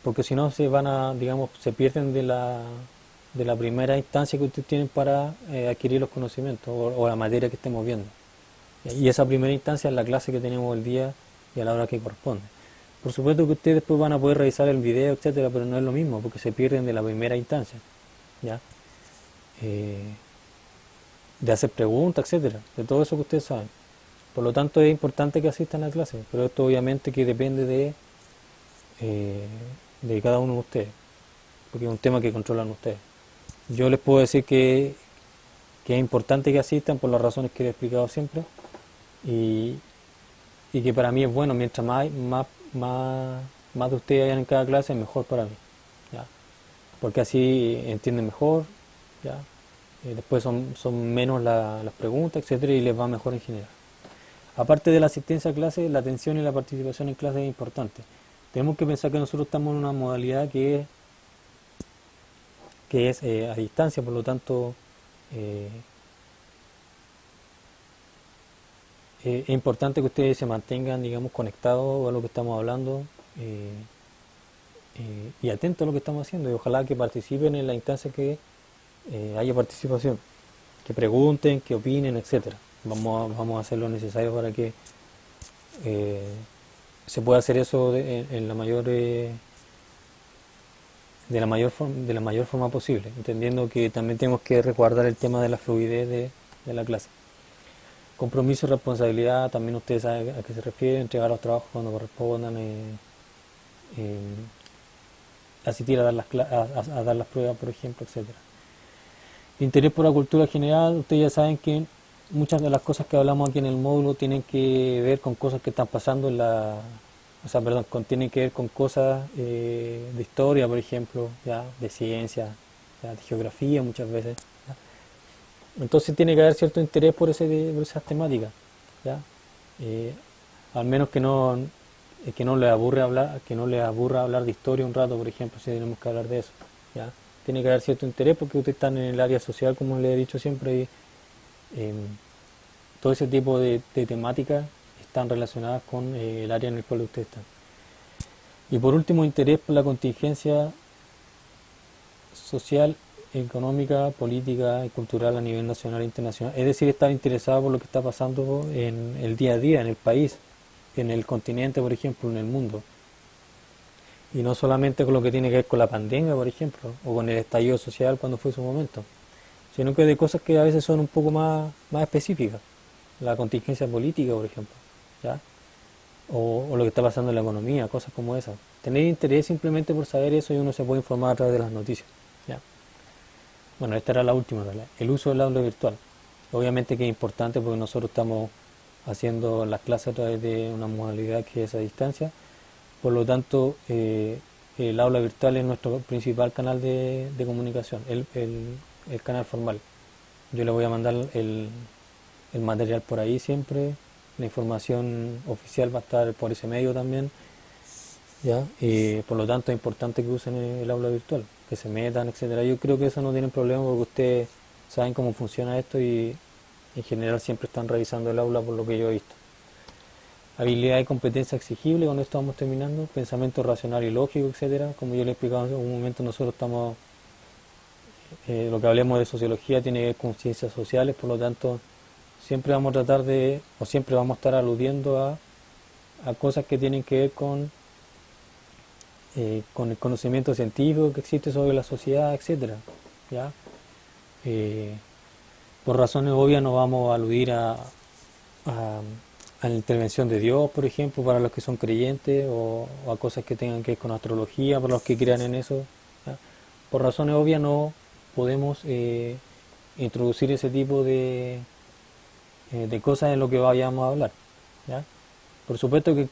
porque si no se pierden de la primera instancia que ustedes tienen para adquirir los conocimientos o la materia que estemos viendo. Y esa primera instancia es la clase que tenemos el día y a la hora que corresponde. Por supuesto que ustedes después van a poder revisar el video, etcétera, pero no es lo mismo porque se pierden de la primera instancia, ¿ya? De hacer preguntas, etcétera, de todo eso que ustedes saben. Por lo tanto, es importante que asistan a clase, pero esto obviamente que depende de cada uno de ustedes, porque es un tema que controlan ustedes. Yo les puedo decir que es importante que asistan por las razones que les he explicado siempre, y que para mí es bueno, mientras más de ustedes hayan en cada clase, mejor para mí, ¿ya? Porque así entienden mejor, ¿ya? Después son menos las preguntas, etcétera, y les va mejor en general. Aparte de la asistencia a clase, la atención y la participación en clase es importante. Tenemos que pensar que nosotros estamos en una modalidad que es a distancia, por lo tanto eh, es importante que ustedes se mantengan, digamos, conectados a lo que estamos hablando eh, y atentos a lo que estamos haciendo, y ojalá que participen en la instancia que haya participación, que pregunten, que opinen, etcétera. Vamos a hacer lo necesario para que eh, se pueda hacer eso en la mayor de la mayor forma posible, entendiendo que también tenemos que resguardar el tema de la fluidez de la clase. Compromiso y responsabilidad, también ustedes saben a qué se refiere, entregar los trabajos cuando correspondan, eh, asistir a dar a dar las pruebas, por ejemplo, etcétera. Interés por la cultura general, ustedes ya saben que muchas de las cosas que hablamos aquí en el módulo tienen que ver con cosas que están pasando tienen que ver con cosas de historia, por ejemplo, ya, de ciencia, ya, de geografía muchas veces. ¿Ya? Entonces tiene que haber cierto interés por esas temáticas, ¿ya? Eh, al menos que no les aburra hablar de historia un rato, por ejemplo, si tenemos que hablar de eso, ¿ya? Tiene que haber cierto interés porque ustedes están en el área social, como les he dicho siempre, y todo ese tipo de temáticas están relacionadas con el área en el cual ustedes están. Y por último, interés por la contingencia social, económica, política y cultural a nivel nacional e internacional. Es decir, estar interesado por lo que está pasando en el día a día, en el país, en el continente, por ejemplo, en el mundo. Y no solamente con lo que tiene que ver con la pandemia, por ejemplo, o con el estallido social cuando fue su momento, sino que de cosas que a veces son un poco más específicas. La contingencia política, por ejemplo, ¿ya? O lo que está pasando en la economía, cosas como esas. Tener interés simplemente por saber eso, y uno se puede informar a través de las noticias, ¿ya? Bueno, esta era la última, ¿verdad? El uso del aula virtual. Obviamente que es importante porque nosotros estamos haciendo las clases a través de una modalidad que es a distancia. Por lo tanto, el aula virtual es nuestro principal canal de comunicación, el canal formal. Yo le voy a mandar el material por ahí siempre, la información oficial va a estar por ese medio también, ¿ya? Y por lo tanto es importante que usen el aula virtual, que se metan, etcétera. Yo creo que eso no tiene problema porque ustedes saben cómo funciona esto y en general siempre están revisando el aula por lo que yo he visto. Habilidad y competencia exigible, con esto vamos terminando. Pensamiento racional y lógico, etcétera. Como yo le he explicado en un momento, nosotros estamos, lo que hablemos de sociología tiene que ver con ciencias sociales, por lo tanto, siempre vamos a siempre vamos a estar aludiendo a cosas que tienen que ver con el conocimiento científico que existe sobre la sociedad, etcétera. ¿Ya? Por razones obvias no vamos a aludir a la intervención de Dios, por ejemplo, para los que son creyentes, o a cosas que tengan que ver con astrología, para los que crean en eso, ¿ya? Por razones obvias no podemos introducir ese tipo de cosas en lo que vayamos a hablar, ¿ya? Por supuesto que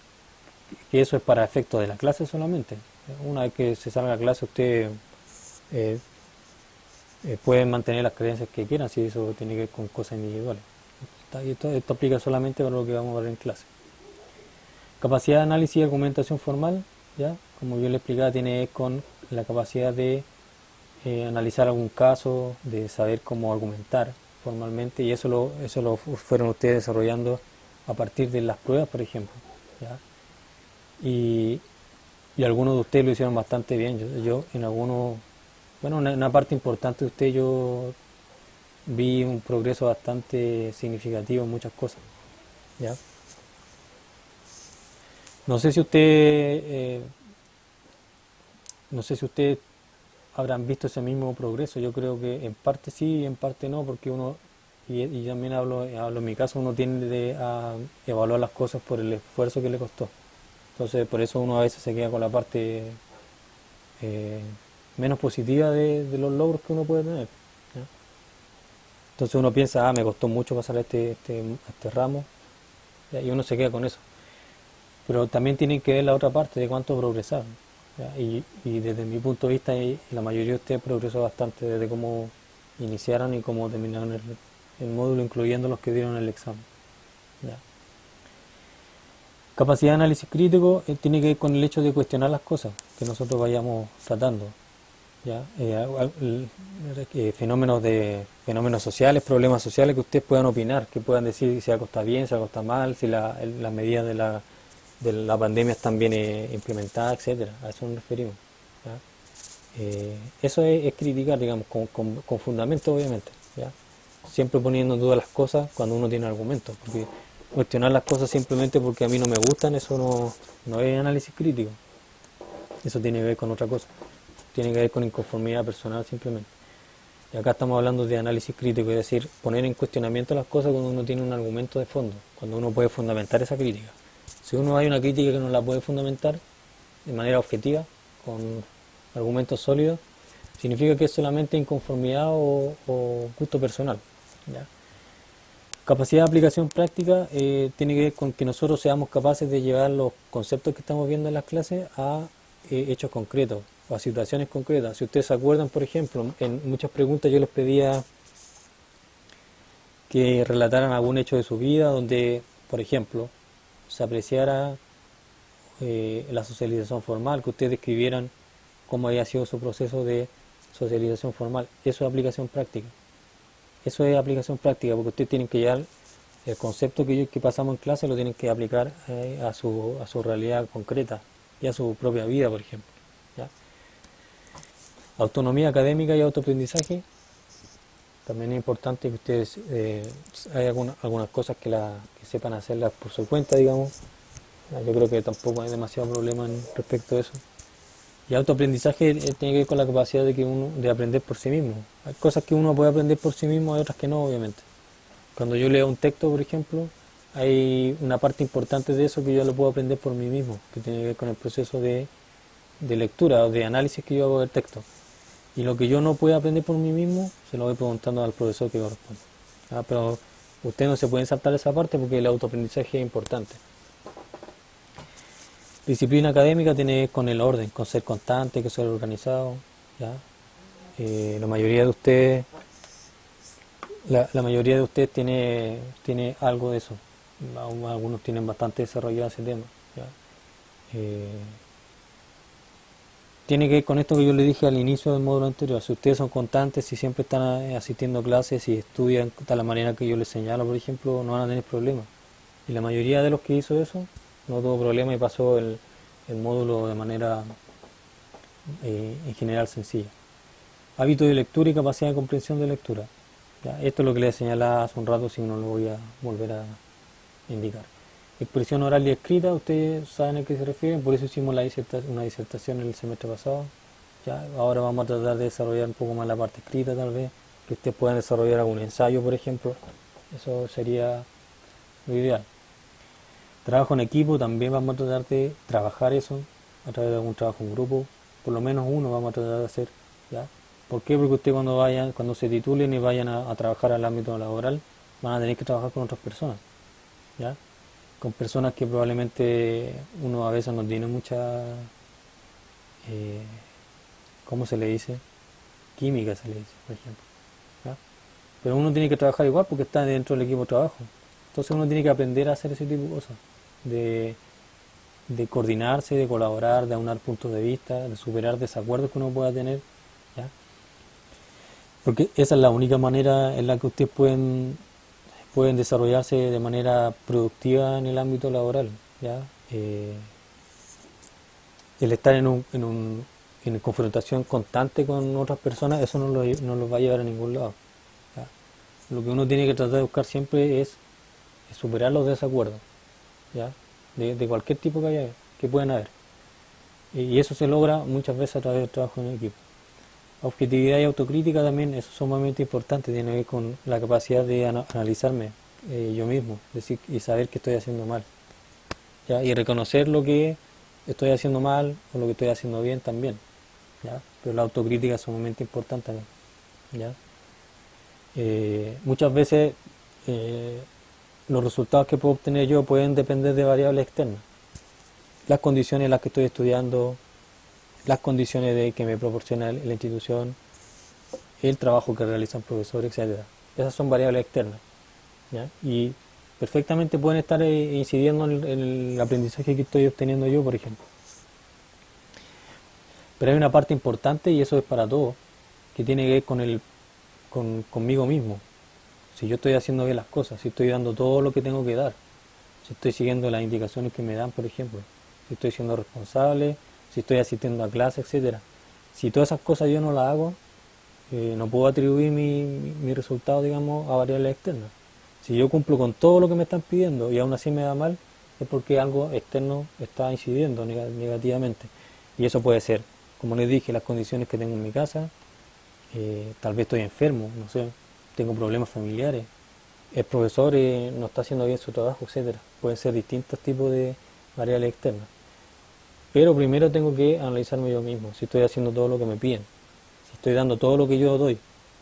eso es para efectos de la clase solamente. Una vez que se salga a clase, ustedes pueden mantener las creencias que quieran, si eso tiene que ver con cosas individuales. Y esto aplica solamente para lo que vamos a ver en clase. Capacidad de análisis y argumentación formal, ¿ya? Como yo le explicaba, tiene que ver con la capacidad de analizar algún caso, de saber cómo argumentar formalmente, y eso lo fueron ustedes desarrollando a partir de las pruebas, por ejemplo, ¿ya? Y algunos de ustedes lo hicieron bastante bien. Yo en algunos, bueno, una parte importante de ustedes, yo vi un progreso bastante significativo en muchas cosas, ¿ya? No sé si ustedes habrán visto ese mismo progreso. Yo creo que en parte sí y en parte no, porque y también hablo en mi caso, uno tiende a evaluar las cosas por el esfuerzo que le costó. Entonces, por eso uno a veces se queda con la parte menos positiva de los logros que uno puede tener, ¿ya? Entonces uno piensa, me costó mucho pasar a este ramo, ¿ya? Y uno se queda con eso. Pero también tienen que ver la otra parte de cuánto progresaron, ¿ya? Y desde mi punto de vista, la mayoría de ustedes progresó bastante desde cómo iniciaron y cómo terminaron el módulo, incluyendo los que dieron el examen, ¿ya? Capacidad de análisis crítico tiene que ver con el hecho de cuestionar las cosas que nosotros vayamos tratando. ¿Ya? Fenómenos sociales, problemas sociales que ustedes puedan opinar, que puedan decir si algo está bien, si algo está mal, si las medidas de la pandemia están bien implementadas, etcétera. A eso nos referimos. ¿Ya? Eso es criticar, digamos, con fundamento, obviamente. ¿Ya? Siempre poniendo en duda las cosas cuando uno tiene argumentos, porque cuestionar las cosas simplemente porque a mí no me gustan, eso no es análisis crítico. Eso tiene que ver con otra cosa. Tiene que ver con inconformidad personal simplemente. Y acá estamos hablando de análisis crítico, es decir, poner en cuestionamiento las cosas cuando uno tiene un argumento de fondo, cuando uno puede fundamentar esa crítica. Si uno hay una crítica que no la puede fundamentar de manera objetiva, con argumentos sólidos, significa que es solamente inconformidad o gusto personal. ¿Ya? Capacidad de aplicación práctica tiene que ver con que nosotros seamos capaces de llevar los conceptos que estamos viendo en las clases a hechos concretos o a situaciones concretas. Si ustedes se acuerdan, por ejemplo, en muchas preguntas yo les pedía que relataran algún hecho de su vida donde, por ejemplo, se apreciara la socialización formal, que ustedes describieran cómo había sido su proceso de socialización formal. Eso es aplicación práctica. Eso es aplicación práctica, porque ustedes tienen que llevar el concepto que pasamos en clase, lo tienen que aplicar a su realidad concreta y a su propia vida, por ejemplo. ¿Ya? Autonomía académica y autoaprendizaje. También es importante que ustedes hay algunas cosas que sepan hacerlas por su cuenta, digamos. Yo creo que tampoco hay demasiado problema respecto a eso. Y autoaprendizaje tiene que ver con la capacidad de aprender por sí mismo. Hay cosas que uno puede aprender por sí mismo, hay otras que no, obviamente. Cuando yo leo un texto, por ejemplo, hay una parte importante de eso que yo lo puedo aprender por mí mismo, que tiene que ver con el proceso de lectura o de análisis que yo hago del texto. Y lo que yo no puedo aprender por mí mismo, se lo voy preguntando al profesor que corresponde. Pero ustedes no se pueden saltar esa parte porque el autoaprendizaje es importante. Disciplina académica tiene que ver con el orden, con ser constante, con ser organizado. ¿Ya? La mayoría de ustedes tiene algo de eso. Algunos tienen bastante desarrollado ese tema. ¿Ya? Tiene que ver con esto que yo le dije al inicio del módulo anterior. Si ustedes son constantes, si siempre están asistiendo a clases, si estudian de la manera que yo les señalo, por ejemplo, no van a tener problemas. Y la mayoría de los que hizo eso no tuvo problema y pasó el módulo de manera en general sencilla. Hábito de lectura y capacidad de comprensión de lectura. ¿Ya? Esto es lo que les señalaba hace un rato, si no lo voy a volver a indicar. Expresión oral y escrita, ustedes saben a qué se refieren, por eso hicimos una disertación el semestre pasado. ¿Ya? Ahora vamos a tratar de desarrollar un poco más la parte escrita, tal vez, que ustedes puedan desarrollar algún ensayo, por ejemplo. Eso sería lo ideal. Trabajo en equipo, también vamos a tratar de trabajar eso a través de algún trabajo en grupo, por lo menos uno vamos a tratar de hacer. ¿Ya? ¿Por qué? Porque ustedes cuando se titulen y vayan a trabajar al ámbito laboral, van a tener que trabajar con otras personas. ¿Ya? Con personas que probablemente uno a veces no tiene mucha, ¿cómo se le dice? Química se le dice, por ejemplo. ¿Ya? Pero uno tiene que trabajar igual porque está dentro del equipo de trabajo. Entonces uno tiene que aprender a hacer ese tipo de cosas, de coordinarse, de colaborar, de aunar puntos de vista, de superar desacuerdos que uno pueda tener. ¿Ya? Porque esa es la única manera en la que ustedes pueden desarrollarse de manera productiva en el ámbito laboral. ¿Ya? El estar en confrontación constante con otras personas, eso no los va a llevar a ningún lado. ¿Ya? Lo que uno tiene que tratar de buscar siempre es superar los desacuerdos, ¿ya? De cualquier tipo que puedan haber. Y eso se logra muchas veces a través del trabajo en equipo. Objetividad y autocrítica también, eso es sumamente importante, tiene que ver con la capacidad de analizarme yo mismo, decir, y saber que estoy haciendo mal. ¿Ya? Y reconocer lo que estoy haciendo mal o lo que estoy haciendo bien también. ¿Ya? Pero la autocrítica es sumamente importante también. ¿Ya? Muchas veces los resultados que puedo obtener yo pueden depender de variables externas. Las condiciones en las que estoy estudiando, las condiciones que me proporciona la institución, el trabajo que realizan profesores, etc. Esas son variables externas. ¿Ya? Y perfectamente pueden estar incidiendo en el aprendizaje que estoy obteniendo yo, por ejemplo. Pero hay una parte importante, y eso es para todos, que tiene que ver conmigo mismo. Si yo estoy haciendo bien las cosas, si estoy dando todo lo que tengo que dar, si estoy siguiendo las indicaciones que me dan, por ejemplo, si estoy siendo responsable, si estoy asistiendo a clases, etcétera. Si todas esas cosas yo no las hago, no puedo atribuir mi resultado, digamos, a variables externas. Si yo cumplo con todo lo que me están pidiendo y aún así me da mal, es porque algo externo está incidiendo negativamente. Y eso puede ser, como les dije, las condiciones que tengo en mi casa, tal vez estoy enfermo, no sé, tengo problemas familiares, el profesor no está haciendo bien su trabajo, etcétera. Pueden ser distintos tipos de variables externas. Pero primero tengo que analizarme yo mismo, si estoy haciendo todo lo que me piden, si estoy dando todo lo que yo doy,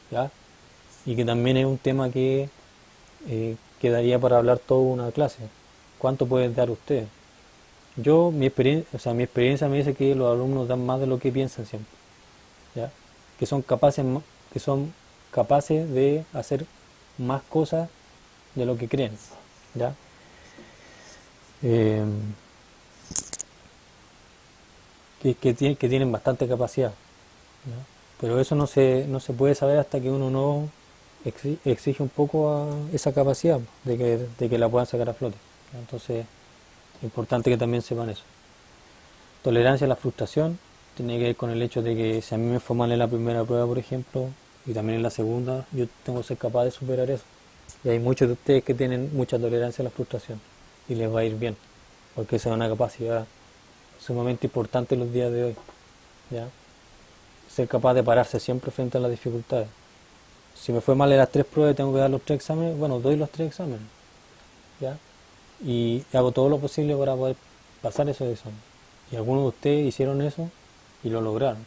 ¿ya? Y que también es un tema que quedaría para hablar toda una clase. ¿Cuánto pueden dar ustedes? Mi experiencia me dice que los alumnos dan más de lo que piensan siempre, ¿ya? Que son capaces de hacer más cosas de lo que creen, ¿ya? Eh, que tienen bastante capacidad, ¿ya? Pero eso no se puede saber hasta que uno no exige un poco esa capacidad de que la puedan sacar a flote, ¿ya? Entonces es importante que también sepan eso. Tolerancia a la frustración tiene que ver con el hecho de que si a mí me fue mal en la primera prueba, por ejemplo, y también en la segunda, yo tengo que ser capaz de superar eso. Y hay muchos de ustedes que tienen mucha tolerancia a la frustración y les va a ir bien, porque esa es una capacidad sumamente importante en los días de hoy, ¿ya? Ser capaz de pararse siempre frente a las dificultades. Si me fue mal en las 3 pruebas y tengo que dar los 3 exámenes, bueno, doy los 3 exámenes, ¿ya? Y hago todo lo posible para poder pasar esos exámenes. Y algunos de ustedes hicieron eso y lo lograron.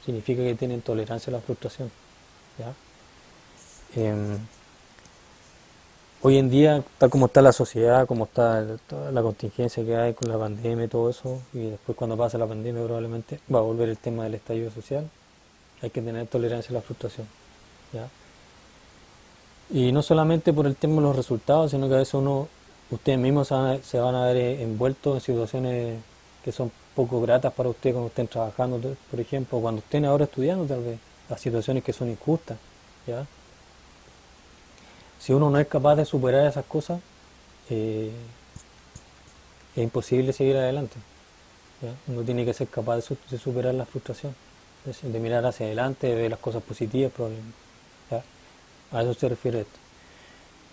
Significa que tienen tolerancia a la frustración, ¿ya? Hoy en día, tal como está la sociedad, como está toda la contingencia que hay con la pandemia y todo eso, y después cuando pase la pandemia probablemente va a volver el tema del estallido social, hay que tener tolerancia a la frustración, ¿ya? Y no solamente por el tema de los resultados, sino que a veces ustedes mismos se van a ver envueltos en situaciones que son poco gratas para ustedes cuando estén trabajando, por ejemplo, cuando estén ahora estudiando, tal vez, las situaciones que son injustas, ¿ya? Si uno no es capaz de superar esas cosas, es imposible seguir adelante, ¿ya? Uno tiene que ser capaz de superar la frustración, de mirar hacia adelante, de ver las cosas positivas probablemente, ¿ya? A eso se refiere esto.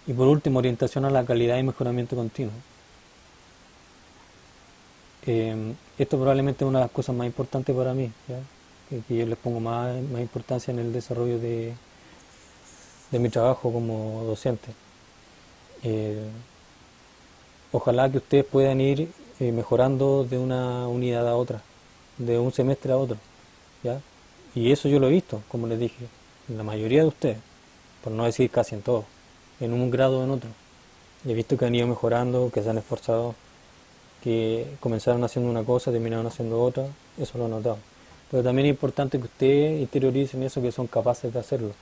Y por último, orientación a la calidad y mejoramiento continuo. Esto probablemente es una de las cosas más importantes para mí, ¿ya? Que yo les pongo más importancia en el desarrollo de mi trabajo como docente. Ojalá que ustedes puedan ir mejorando de una unidad a otra, de un semestre a otro, ¿ya? Y eso yo lo he visto, como les dije, en la mayoría de ustedes, por no decir casi en todos, en un grado o en otro. He visto que han ido mejorando, que se han esforzado, que comenzaron haciendo una cosa, terminaron haciendo otra, eso lo he notado. Pero también es importante que ustedes interioricen eso, que son capaces de hacerlo,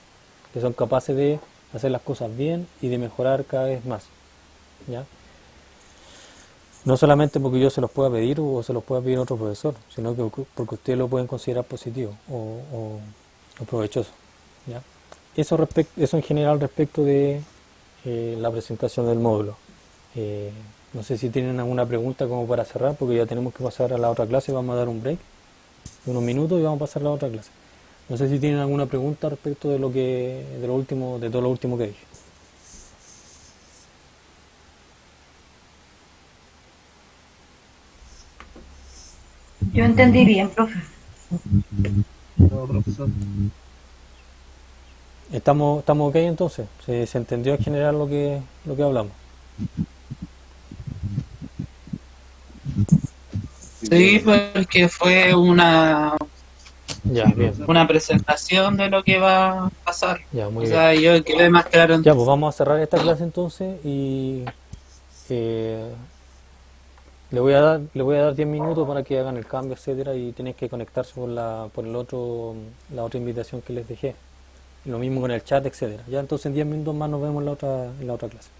que son capaces de hacer las cosas bien y de mejorar cada vez más, ¿ya? No solamente porque yo se los pueda pedir o se los pueda pedir otro profesor, sino que porque ustedes lo pueden considerar positivo o provechoso, ¿ya? Eso en general respecto de la presentación del módulo. No sé si tienen alguna pregunta como para cerrar, porque ya tenemos que pasar a la otra clase. Vamos a dar un break de unos minutos y vamos a pasar a la otra clase. No sé si tienen alguna pregunta respecto de de todo lo último que dije. Yo entendí bien, profe. No, profesor. ¿Estamos ok entonces? ¿Se entendió en general lo que hablamos? Sí, porque fue Ya, bien. una presentación de lo que va a pasar. Ya, muy O bien. sea, yo quedé más claro. Ya, pues vamos a cerrar esta clase entonces y le voy a dar 10 minutos para que hagan el cambio, etcétera, y tienen que conectarse por la otra invitación que les dejé. Lo mismo con el chat, etcétera. Ya entonces en 10 minutos más nos vemos en la otra clase.